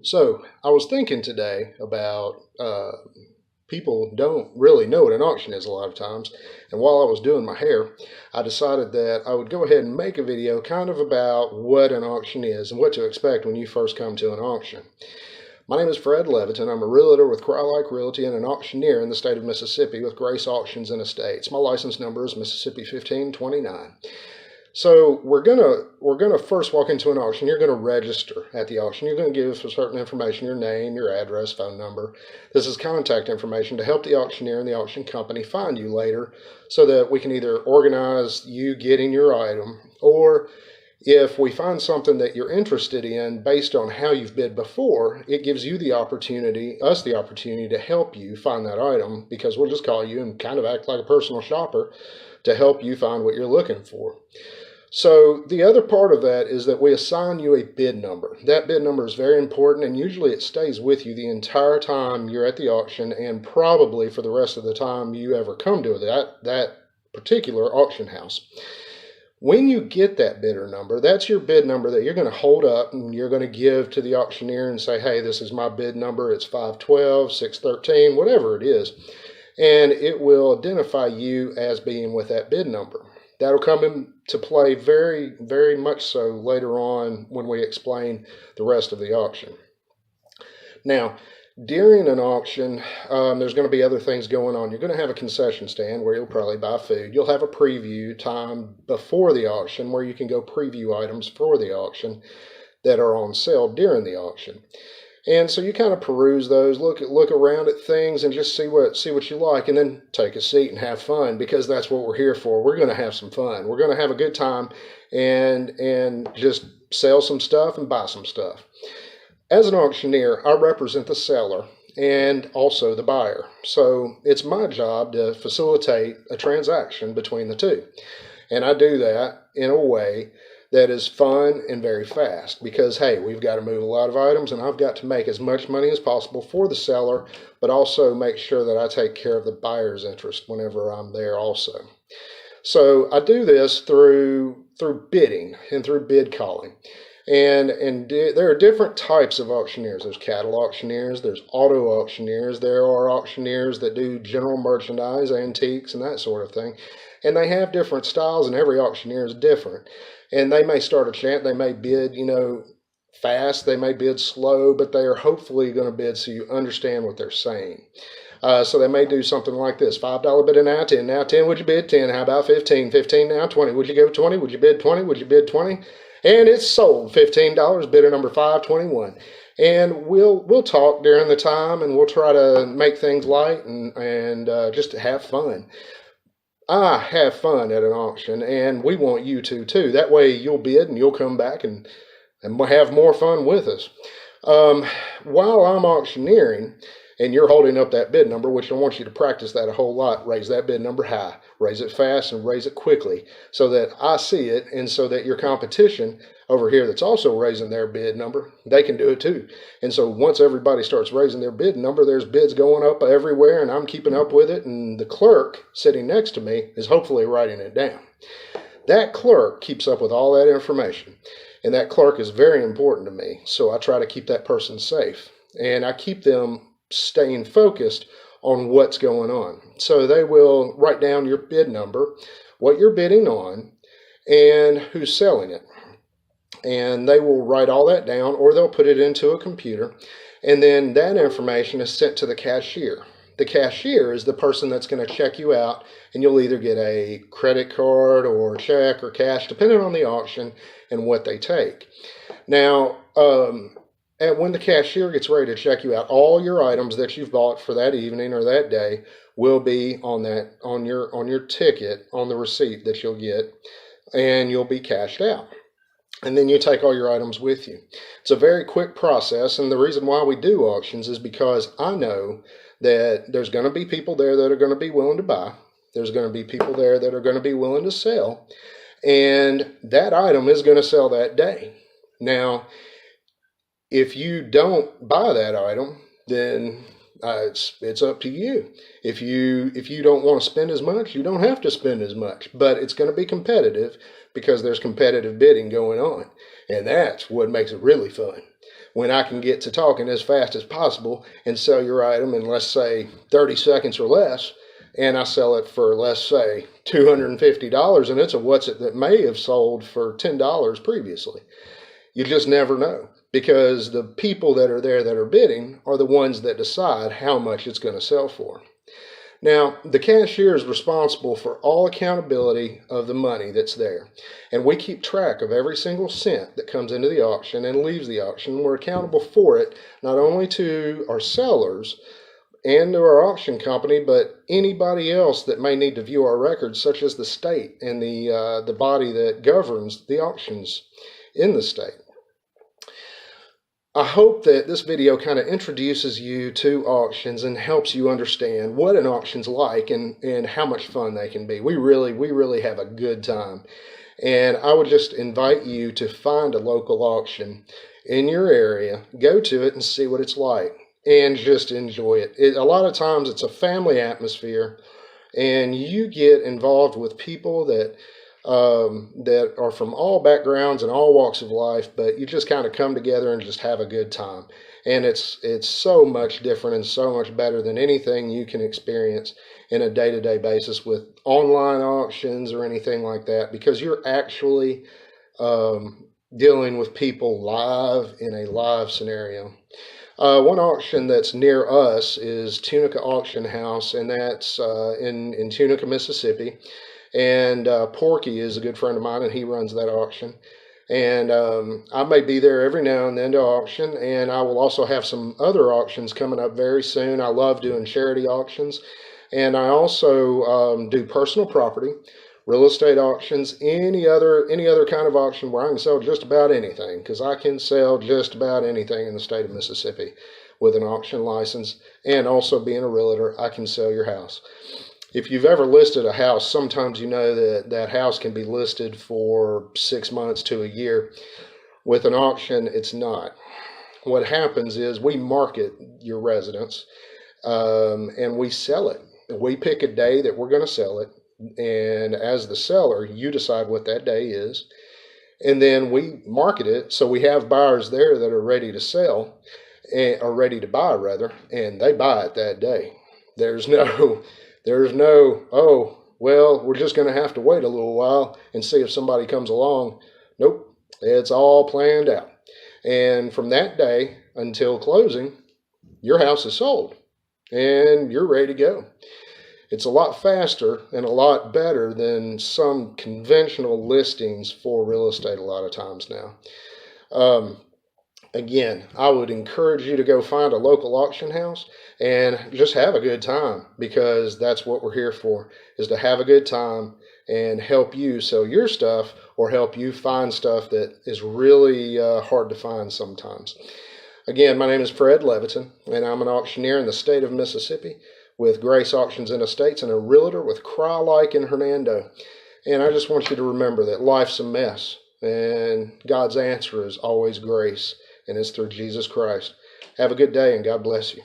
So I was thinking today about people don't really know what an auction is a lot of times. And while I was doing my hair, I decided that I would go ahead and make a video kind of about what an auction is and what to expect when you first come to an auction. My name is Fred Leviton. I'm a realtor with Crye Realty and an auctioneer in the state of Mississippi with Grace Auctions and Estates. My license number is Mississippi 1529. So we're gonna first walk into an auction. You're gonna register at the auction. You're gonna give certain information, your name, your address, phone number. This is contact information to help the auctioneer and the auction company find you later, so that we can either organize you getting your item, or if we find something that you're interested in based on how you've bid before, it gives you the opportunity, us the opportunity to help you find that item, because we'll just call you and kind of act like a personal shopper to help you find what you're looking for. So the other part of that is that we assign you a bid number. That bid number is very important, and usually it stays with you the entire time you're at the auction, and probably for the rest of the time you ever come to that particular auction house. When you get that bidder number, that's your bid number that you're going to hold up and you're going to give to the auctioneer and say, hey, this is my bid number. It's 512, 613, whatever it is. And it will identify you as being with that bid number. That'll come into play very, very much so later on when we explain the rest of the auction. Now, during an auction, there's going to be other things going on. You're going to have a concession stand where you'll probably buy food. You'll have a preview time before the auction where you can go preview items for the auction that are on sale during the auction. And so you kind of peruse those, look around at things and just see what you like, and then take a seat and have fun, because that's what we're here for. We're going to have some fun. We're going to have a good time and just sell some stuff and buy some stuff. As an auctioneer, I represent the seller and also the buyer. So it's my job to facilitate a transaction between the two. And I do that in a way that is fun and very fast, because, hey, we've got to move a lot of items and I've got to make as much money as possible for the seller, but also make sure that I take care of the buyer's interest whenever I'm there also. So I do this through bidding and through bid calling. And there are different types of auctioneers. There's cattle auctioneers, there's auto auctioneers, there are auctioneers that do general merchandise, antiques, and that sort of thing. And they have different styles, and every auctioneer is different. And they may start a chant, they may bid, fast, they may bid slow, but they are hopefully going to bid so you understand what they're saying. So they may do something like this: $5 bid now 10. Now 10, would you bid 10? How about 15? 15 now 20. Would you go 20? Would you bid 20? Would you bid 20? And it's sold. $15, bidder number 521. And we'll talk during the time, and we'll try to make things light and just to have fun. I have fun at an auction, and we want you to too. That way you'll bid and you'll come back and have more fun with us. While I'm auctioneering and you're holding up that bid number, which I want you to practice that a whole lot, raise that bid number high, raise it fast and raise it quickly so that I see it, and so that your competition over here that's also raising their bid number, they can do it too. And so once everybody starts raising their bid number, there's bids going up everywhere, and I'm keeping up with it, and the clerk sitting next to me is hopefully writing it down. That clerk keeps up with all that information, and that clerk is very important to me, so I try to keep that person safe, and I keep them staying focused on what's going on. So they will write down your bid number, what you're bidding on, and who's selling it. And they will write all that down, or they'll put it into a computer, and then that information is sent to the cashier. The cashier is the person that's going to check you out, and you'll either get a credit card or check or cash, depending on the auction and what they take. Now, and when the cashier gets ready to check you out, all your items that you've bought for that evening or that day will be on your ticket, on the receipt that you'll get, and you'll be cashed out. And then you take all your items with you. It's a very quick process, and the reason why we do auctions is because I know that there's going to be people there that are going to be willing to buy. There's going to be people there that are going to be willing to sell, and that item is going to sell that day. Now, if you don't buy that item, then it's up to you. If you don't want to spend as much, you don't have to spend as much, but it's going to be competitive because there's competitive bidding going on. And that's what makes it really fun. When I can get to talking as fast as possible and sell your item in, let's say, 30 seconds or less, and I sell it for, let's say, $250, and it's a what's it that may have sold for $10 previously. You just never know, because the people that are there that are bidding are the ones that decide how much it's going to sell for. Now, the cashier is responsible for all accountability of the money that's there. And we keep track of every single cent that comes into the auction and leaves the auction. We're accountable for it, not only to our sellers and to our auction company, but anybody else that may need to view our records, such as the state and the body that governs the auctions in the state. I hope that this video kind of introduces you to auctions and helps you understand what an auction's like and how much fun they can be. We really have a good time. And I would just invite you to find a local auction in your area, go to it and see what it's like, and just enjoy it. A lot of times it's a family atmosphere, and you get involved with people that are from all backgrounds and all walks of life, but you just kind of come together and just have a good time. And it's so much different and so much better than anything you can experience in a day-to-day basis with online auctions or anything like that, because you're actually dealing with people live in a live scenario. One auction that's near us is Tunica Auction House, and that's in Tunica, Mississippi. And Porky is a good friend of mine, and he runs that auction. And I may be there every now and then to auction, and I will also have some other auctions coming up very soon. I love doing charity auctions, and I also do personal property, real estate auctions, any other kind of auction where I can sell just about anything, because I can sell just about anything in the state of Mississippi with an auction license. And also, being a realtor, I can sell your house. If you've ever listed a house, sometimes you know that that house can be listed for 6 months to a year. With an auction, it's not. What happens is we market your residence and we sell it. We pick a day that we're going to sell it, and as the seller, you decide what that day is, and then we market it so we have buyers there that are ready to sell, or ready to buy rather, and they buy it that day. There's no, oh, well, we're just going to have to wait a little while and see if somebody comes along. Nope, it's all planned out. And from that day until closing, your house is sold and you're ready to go. It's a lot faster and a lot better than some conventional listings for real estate a lot of times now. Again, I would encourage you to go find a local auction house and just have a good time, because that's what we're here for, is to have a good time and help you sell your stuff or help you find stuff that is really hard to find sometimes. Again, my name is Fred Leviton, and I'm an auctioneer in the state of Mississippi with Grace Auctions and Estates, and a realtor with Cry-like in Hernando. And I just want you to remember that life's a mess, and God's answer is always grace, and it's through Jesus Christ. Have a good day, and God bless you.